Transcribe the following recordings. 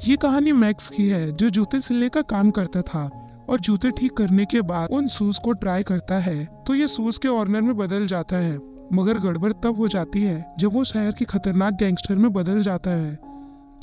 ये कहानी मैक्स की है जो जूते सिलने का काम करता था और जूते ठीक करने के बाद उन शूज को ट्राई करता है तो ये शूज के ऑर्नर में बदल जाता है। मगर गड़बड़ तब हो जाती है जब वो शहर के खतरनाक गैंगस्टर में बदल जाता है।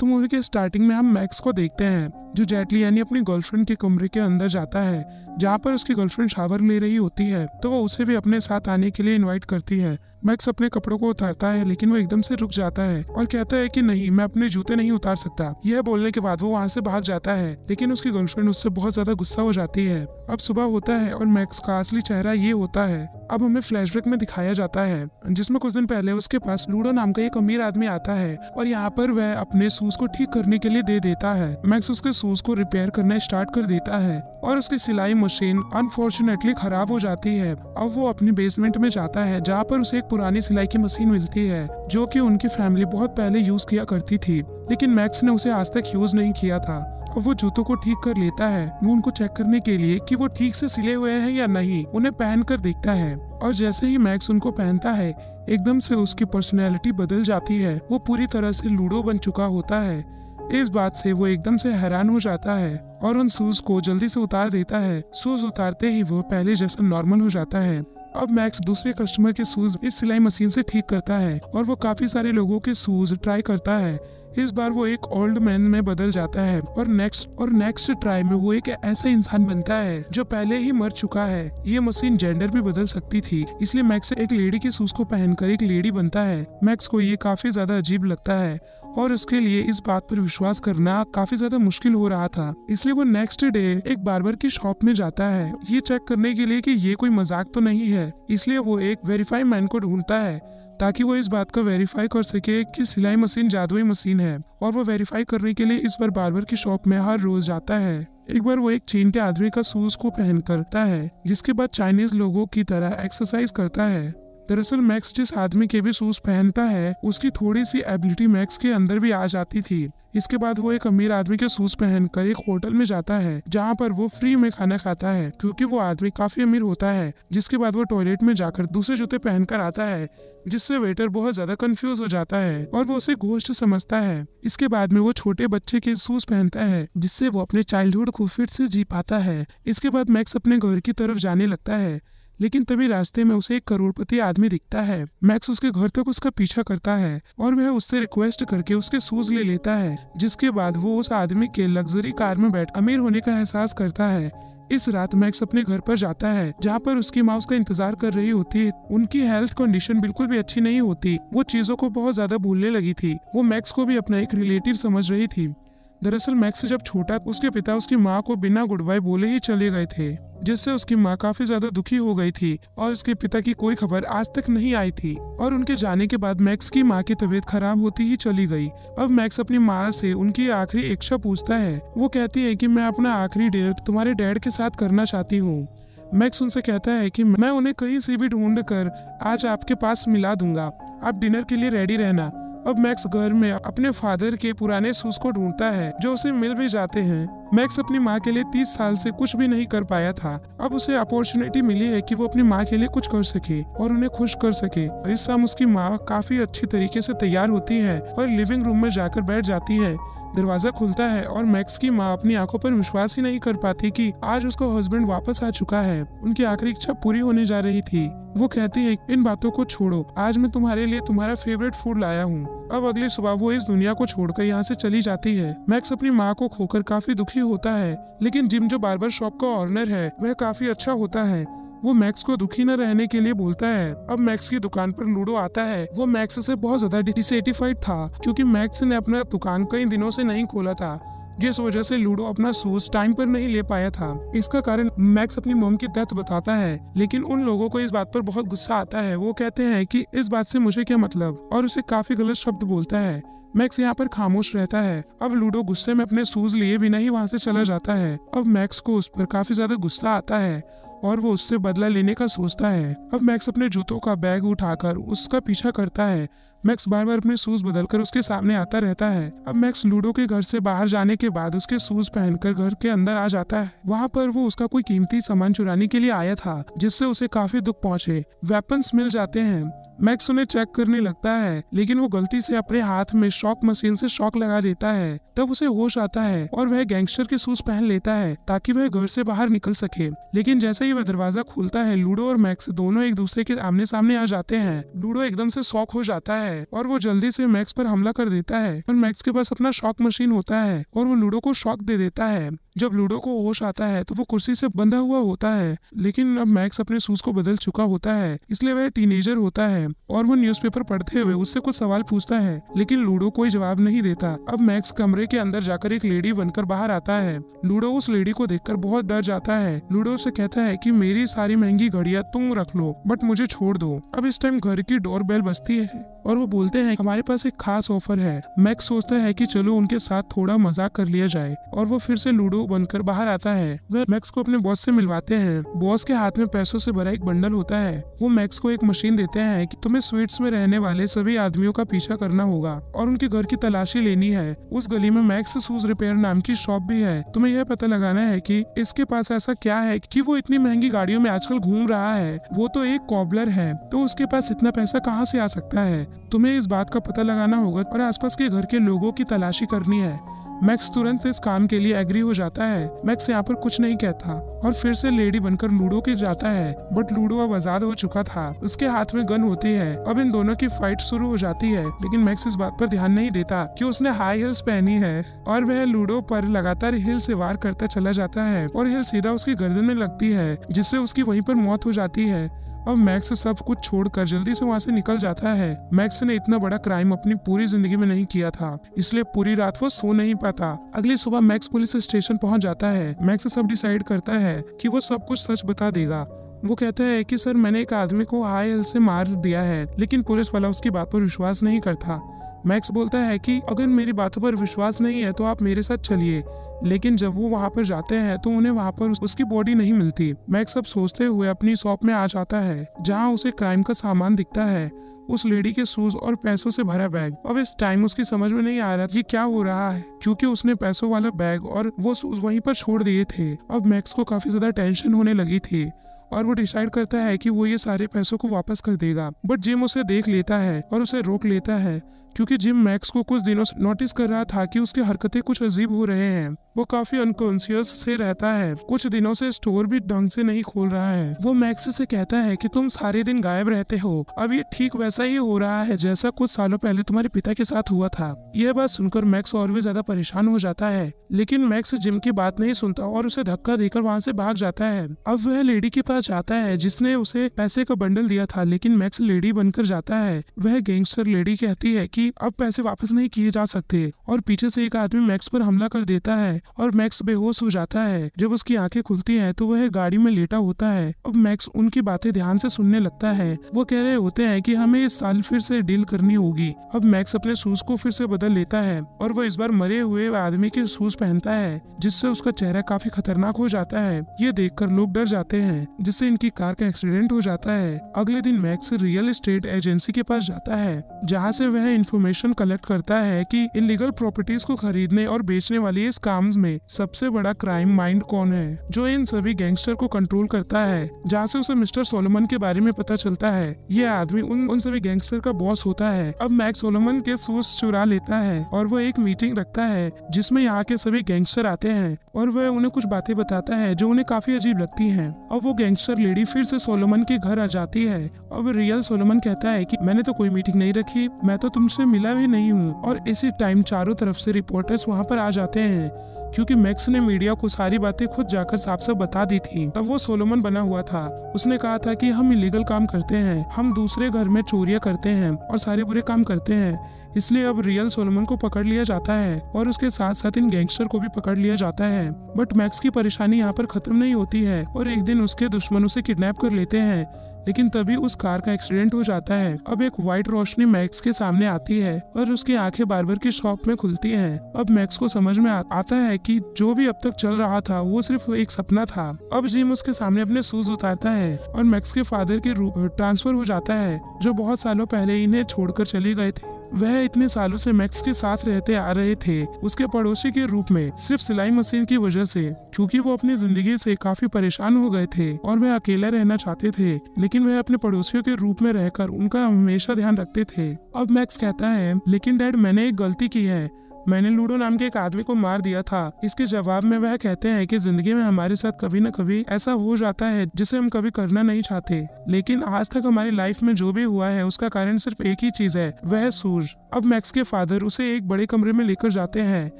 तो मूवी के स्टार्टिंग में हम मैक्स को देखते हैं जो जेट ली यानी अपनी गर्लफ्रेंड के कमरे के अंदर जाता है, जहाँ पर उसकी गर्लफ्रेंड शावर ले रही होती है तो वो उसे भी अपने साथ आने के लिए इनवाइट करती है। मैक्स अपने कपड़ों को उतारता है लेकिन वो एकदम से रुक जाता है और कहता है कि नहीं, मैं अपने जूते नहीं उतार सकता। यह बोलने के बाद वो वहाँ से भाग जाता है, लेकिन उसकी गर्लफ्रेंड उससे बहुत ज्यादा गुस्सा हो जाती है। अब सुबह होता है और मैक्स का असली चेहरा ये होता है। अब हमें फ्लैशबैक में दिखाया जाता है जिसमें कुछ दिन पहले उसके पास लूडो नाम का एक अमीर आदमी आता है और यहाँ पर वह अपने शूज को ठीक करने के लिए दे देता है। मैक्स उसके शूज को रिपेयर करना स्टार्ट कर देता है और उसकी सिलाई मशीन अनफॉर्चुनेटली खराब हो जाती है। अब वो अपनी बेसमेंट में जाता है जहाँ पर उसे एक पुरानी सिलाई की मशीन मिलती है जो कि उनकी फैमिली बहुत पहले यूज किया करती थी, लेकिन मैक्स ने उसे आज तक यूज नहीं किया था। अब वो जूतों को ठीक कर लेता है। वो उनको चेक करने के लिए कि वो ठीक से सिले हुए हैं या नहीं उन्हें पहन कर देखता है और जैसे ही मैक्स उनको पहनता है एकदम से उसकी पर्सनैलिटी बदल जाती है। वो पूरी तरह से लूडो बन चुका होता है। इस बात से वो एकदम से हैरान हो जाता है और उन शूज को जल्दी से उतार देता है। शूज उतारते ही वो पहले जैसा नॉर्मल हो जाता है। अब मैक्स दूसरे कस्टमर के शूज इस सिलाई मशीन से ठीक करता है और वो काफी सारे लोगों के शूज ट्राई करता है। इस बार वो एक ओल्ड मैन में बदल जाता है और नेक्स्ट ट्राई में वो एक ऐसा इंसान बनता है जो पहले ही मर चुका है। ये मशीन जेंडर भी बदल सकती थी, इसलिए मैक्स एक लेडी के शूज को पहनकर एक लेडी बनता है। मैक्स को ये काफी ज्यादा अजीब लगता है और उसके लिए इस बात पर विश्वास करना काफी ज्यादा मुश्किल हो रहा था, इसलिए वो नेक्स्ट डे एक बार्बर की शॉप में जाता है ये चेक करने के लिए कि ये कोई मजाक तो नहीं है। इसलिए वो एक वेरीफाई मैन को ढूंढता है ताकि वो इस बात को वेरीफाई कर सके कि सिलाई मशीन जादुई मशीन है। और वो वेरीफाई करने के लिए इस बार बार्बर की शॉप में हर रोज जाता है। एक बार वो एक चीन के आदमी का शूज को पहन करता है जिसके बाद चाइनीज लोगों की तरह एक्सरसाइज करता है। दरअसल मैक्स जिस आदमी के भी शूज पहनता है उसकी थोड़ी सी एबिलिटी मैक्स के अंदर भी आ जाती थी। इसके बाद वो एक अमीर आदमी के शूज पहनकर एक होटल में जाता है जहाँ पर वो फ्री में खाना खाता है क्योंकि वो आदमी काफी अमीर होता है। जिसके बाद वो टॉयलेट में जाकर दूसरे जूते पहनकर आता है जिससे वेटर बहुत ज्यादा कंफ्यूज हो जाता है और वो उसे घोस्ट समझता है। इसके बाद में वो छोटे बच्चे के शूज पहनता है जिससे वो अपने चाइल्डहुड को फिर से जी पाता है। इसके बाद मैक्स अपने घर की तरफ जाने लगता है, लेकिन तभी रास्ते में उसे एक करोड़पति आदमी दिखता है। मैक्स उसके घर तक उसका पीछा करता है और वह उससे रिक्वेस्ट करके उसके शूज ले लेता है। जिसके बाद वो उस आदमी के लग्जरी कार में बैठ अमीर होने का एहसास करता है। इस रात मैक्स अपने घर पर जाता है जहाँ पर उसकी माँ उसका इंतजार कर रही होती है। उनकी हेल्थ कंडीशन बिल्कुल भी अच्छी नहीं होती, वो चीजों को बहुत ज्यादा भूलने लगी थी। वो मैक्स को भी अपना एक रिलेटिव समझ रही थी। दरअसल मैक्स जब छोटा उसके पिता उसकी माँ को बिना गुड बाय बोले ही चले गए थे, जिससे उसकी माँ काफी ज्यादा दुखी हो गई थी और उसके पिता की कोई खबर आज तक नहीं आई थी। और उनके जाने के बाद मैक्स की माँ की तबीयत खराब होती ही चली गई। अब मैक्स अपनी माँ से उनकी आखिरी इच्छा पूछता है। वो कहती है कि मैं अपना आखिरी डिनर तुम्हारे डैड के साथ करना चाहती हूँ। मैक्स उनसे कहता है कि मैं उन्हें कहीं से भी ढूंढ कर आज आपके पास मिला दूंगा, आप डिनर के लिए रेडी रहना। अब मैक्स घर में अपने फादर के पुराने शूज को ढूंढता है जो उसे मिल भी जाते हैं। मैक्स अपनी माँ के लिए 30 साल से कुछ भी नहीं कर पाया था। अब उसे अपॉर्चुनिटी मिली है कि वो अपनी माँ के लिए कुछ कर सके और उन्हें खुश कर सके। इस शाम उसकी माँ काफी अच्छी तरीके से तैयार होती है और लिविंग रूम में जाकर बैठ जाती है। दरवाजा खुलता है और मैक्स की माँ अपनी आंखों पर विश्वास ही नहीं कर पाती कि आज उसका हस्बैंड वापस आ चुका है। उनकी आखिरी इच्छा पूरी होने जा रही थी। वो कहती है इन बातों को छोड़ो, आज मैं तुम्हारे लिए तुम्हारा फेवरेट फूड लाया हूँ। अब अगली सुबह वो इस दुनिया को छोड़कर यहाँ से चली जाती है। मैक्स अपनी माँ को खोकर काफी दुखी होता है, लेकिन जिम जो बार्बर शॉप का ऑनर है वह काफी अच्छा होता है। वो मैक्स को दुखी न रहने के लिए बोलता है। अब मैक्स की दुकान पर लूडो आता है। वो मैक्स से बहुत ज्यादा डिसैटिस्फाइड था क्योंकि मैक्स ने अपना दुकान कई दिनों से नहीं खोला था, जिस वजह से लूडो अपना शूज टाइम पर नहीं ले पाया था। इसका कारण मैक्स अपनी मॉम की डेथ बताता है, लेकिन उन लोगों को इस बात पर बहुत गुस्सा आता है। वो कहते हैं कि इस बात से मुझे क्या मतलब, और उसे काफी गलत शब्द बोलता है। मैक्स यहाँ पर खामोश रहता है। अब लूडो गुस्से में अपने शूज लिए बिना ही वहाँ से चला जाता है। अब मैक्स को उस पर काफी ज्यादा गुस्सा आता है और वो उससे बदला लेने का सोचता है। अब मैक्स अपने जूतों का बैग उठाकर उसका पीछा करता है। मैक्स बार बार अपने शूज बदलकर उसके सामने आता रहता है। अब मैक्स लूडो के घर से बाहर जाने के बाद उसके शूज पहनकर घर के अंदर आ जाता है। वहाँ पर वो उसका कोई कीमती सामान चुराने के लिए आया था, जिससे उसे काफी दुख पहुंचे। वेपन्स मिल जाते हैं। मैक्स उन्हें चेक करने लगता है, लेकिन वो गलती से अपने हाथ में शॉक मशीन से शॉक लगा देता है। तब उसे होश आता है और वह गैंगस्टर के शूज पहन लेता है ताकि वह घर से बाहर निकल सके। लेकिन जैसे ही वह दरवाजा खुलता है, लूडो और मैक्स दोनों एक दूसरे के आमने सामने आ जाते हैं। लूडो एकदम से शॉक हो जाता है और वो जल्दी से मैक्स पर हमला कर देता है, और मैक्स के पास अपना शॉक मशीन होता है और वो लूडो को शॉक दे देता है। जब लूडो को होश आता है तो वो कुर्सी से बंधा हुआ होता है, लेकिन अब मैक्स अपने शूज को बदल चुका होता है, इसलिए वह टीनेजर होता है और वो न्यूज़पेपर पढ़ते हुए उससे कुछ सवाल पूछता है, लेकिन लूडो कोई जवाब नहीं देता। अब मैक्स कमरे के अंदर जाकर एक लेडी बनकर बाहर आता है। लूडो उस लेडी को देखकर बहुत डर जाता है। लूडो से कहता है कि मेरी सारी महंगी घड़ियां तुम रख लो, बट मुझे छोड़ दो। अब इस टाइम घर की डोरबेल बजती है और वो बोलते हैं हमारे पास एक खास ऑफर है। मैक्स सोचता है कि चलो उनके साथ थोड़ा मजाक कर लिया जाए, और वो फिर से लूडो बनकर बाहर आता है। वह मैक्स को अपने बॉस से मिलवाते हैं। बॉस के हाथ में पैसों से भरा एक बंडल होता है। वो मैक्स को एक मशीन देते हैं कि तुम्हें स्वीट्स में रहने वाले सभी आदमियों का पीछा करना होगा और उनके घर की तलाशी लेनी है। उस गली में मैक्स शूज रिपेयर नाम की शॉप भी है। तुम्हें यह पता लगाना है कि इसके पास ऐसा क्या है कि वो इतनी महंगी गाड़ियों में आजकल घूम रहा है। वो तो एक कॉबलर है, तो उसके पास इतना पैसा कहाँ से आ सकता है। तुम्हें इस बात का पता लगाना होगा और आसपास के घर के लोगों की तलाशी करनी है। मैक्स तुरंत इस काम के लिए एग्री हो जाता है। मैक्स यहाँ पर कुछ नहीं कहता और फिर से लेडी बनकर लूडो के जाता है, बट लूडो अब आजाद हो चुका था। उसके हाथ में गन होती है। अब इन दोनों की फाइट शुरू हो जाती है, लेकिन मैक्स इस बात पर ध्यान नहीं देता कि उसने हाई हिल्स पहनी है और वह लूडो पर लगातार हिल से वार करता चला जाता है और हिल सीधा उसकी गर्दन में लगती है, जिससे उसकी वहीं पर मौत हो जाती है। अब मैक्स सब कुछ छोड़कर जल्दी से वहाँ से निकल जाता है। मैक्स ने इतना बड़ा क्राइम अपनी पूरी जिंदगी में नहीं किया था, इसलिए पूरी रात वो सो नहीं पाता। अगली सुबह मैक्स पुलिस स्टेशन पहुँच जाता है। मैक्स सब डिसाइड करता है कि वो सब कुछ सच बता देगा। वो कहता है कि सर, मैंने एक आदमी को हाई हिल से मार दिया है, लेकिन पुलिस वाला उसकी बात पर विश्वास नहीं करता। मैक्स बोलता है कि अगर मेरी बातों पर विश्वास नहीं है तो आप मेरे साथ चलिए, लेकिन जब वो वहाँ पर जाते हैं तो उन्हें वहाँ पर उसकी बॉडी नहीं मिलती। मैक्स अब सोचते हुए अपनी शॉप में आ जाता है, जहाँ उसे क्राइम का सामान दिखता है, उस लेडी के शूज और पैसों से भरा बैग। अब इस टाइम उसकी समझ में नहीं आ रहा कि क्या हो रहा है, क्योंकि उसने पैसों वाला बैग और वो शूज वहीं पर छोड़ दिए थे। अब मैक्स को काफी ज्यादा टेंशन होने लगी थी और वो डिसाइड करता है कि वो ये सारे पैसों को वापस कर देगा, बट जिम उसे देख लेता है और उसे रोक लेता है, क्योंकि जिम मैक्स को कुछ दिनों से नोटिस कर रहा था कि उसकी हरकतें कुछ अजीब हो रहे हैं। वो काफी अनकॉन्शियस से रहता है। कुछ दिनों से स्टोर भी ढंग से नहीं खोल रहा है। वो मैक्स से कहता है कि तुम सारे दिन गायब रहते हो, अब ये ठीक वैसा ही हो रहा है जैसा कुछ सालों पहले तुम्हारे पिता के साथ हुआ था। यह बात सुनकर मैक्स और भी ज्यादा परेशान हो जाता है, लेकिन मैक्स जिम की बात नहीं सुनता और उसे धक्का देकर वहाँ से भाग जाता है। अब वह लेडी के पास जाता है जिसने उसे पैसे का बंडल दिया था, लेकिन मैक्स लेडी बनकर जाता है। वह गैंगस्टर लेडी कहती है कि अब पैसे वापस नहीं किए जा सकते, और पीछे से एक आदमी मैक्स पर हमला कर देता है और मैक्स बेहोश हो जाता है। जब उसकी आंखें खुलती हैं तो वह गाड़ी में लेटा होता है। अब मैक्स उनकी बातें ध्यान से सुनने लगता है। वो कह रहे होते हैं कि हमें इस साल फिर से डील करनी होगी। अब मैक्स अपने शूज को फिर से बदल लेता है और वो इस बार मरे हुए आदमी के शूज पहनता है, जिससे उसका चेहरा काफी खतरनाक हो जाता है। ये देखकर लोग डर जाते हैं, जिससे इनकी कार का एक्सीडेंट हो जाता है। अगले दिन मैक्स रियल एस्टेट एजेंसी के पास जाता है, जहाँ से वह इंफॉर्मेशन कलेक्ट करता है कि इलीगल प्रॉपर्टीज को खरीदने और बेचने वाली इस काम में सबसे बड़ा क्राइम माइंड कौन है, जो इन सभी गैंगस्टर को कंट्रोल करता है। जहाँ से उसे मिस्टर सोलोमन के बारे में पता चलता है। ये आदमी उन सभी गैंगस्टर का बॉस होता है। अब मैक्स सोलोमन के शूज चुरा लेता है और वो एक मीटिंग रखता है जिसमें यहाँ के सभी गैंगस्टर आते हैं और वह उन्हें कुछ बातें बताता है जो उन्हें काफी अजीब लगती हैं। अब वो गैंगस्टर लेडी फिर से सोलोमन के घर आ जाती है। अब रियल सोलोमन कहता है कि मैंने तो कोई मीटिंग नहीं रखी, मैं तो तुमसे मिला भी नहीं हूँ। और इसी टाइम चारों तरफ से रिपोर्टर्स वहाँ पर आ जाते हैं, क्योंकि मैक्स ने मीडिया को सारी बातें खुद जाकर साफ साफ बता दी थी। तब वो सोलोमन बना हुआ था। उसने कहा था कि हम इलीगल काम करते हैं, हम दूसरे घर में चोरियां करते हैं और सारे बुरे काम करते हैं, इसलिए अब रियल सोलोमन को पकड़ लिया जाता है और उसके साथ साथ इन गैंगस्टर को भी पकड़ लिया जाता है। बट मैक्स की परेशानी यहाँ पर खत्म नहीं होती है और एक दिन उसके दुश्मन उसे किडनैप कर लेते हैं, लेकिन तभी उस कार का एक्सीडेंट हो जाता है। अब एक व्हाइट रोशनी मैक्स के सामने आती है और उसकी आंखें बार्बर की शॉप में खुलती हैं। अब मैक्स को समझ में आता है कि जो भी अब तक चल रहा था वो सिर्फ एक सपना था। अब जिम उसके सामने अपने शूज उतारता है और मैक्स के फादर के रूप ट्रांसफर हो जाता है, जो बहुत सालों पहले इन्हें छोड़कर चले गए थे। वह इतने सालों से मैक्स के साथ रहते आ रहे थे, उसके पड़ोसी के रूप में, सिर्फ सिलाई मशीन की वजह से, क्योंकि वो अपनी जिंदगी से काफी परेशान हो गए थे और वह अकेला रहना चाहते थे, लेकिन वह अपने पड़ोसियों के रूप में रहकर उनका हमेशा ध्यान रखते थे। अब मैक्स कहता है, लेकिन डैड मैंने एक गलती की है, मैंने लूडो नाम के एक आदमी को मार दिया था। इसके जवाब में वह कहते हैं कि जिंदगी में हमारे साथ कभी न कभी ऐसा हो जाता है जिसे हम कभी करना नहीं चाहते, लेकिन आज तक हमारी लाइफ में जो भी हुआ है उसका कारण सिर्फ एक ही चीज है, वह है सूज। अब मैक्स के फादर उसे एक बड़े कमरे में लेकर जाते हैं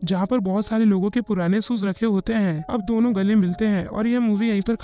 जहाँ पर बहुत सारे लोगों के पुराने शूज रखे होते हैं। अब दोनों गले मिलते हैं और यह मूवी यहीं पर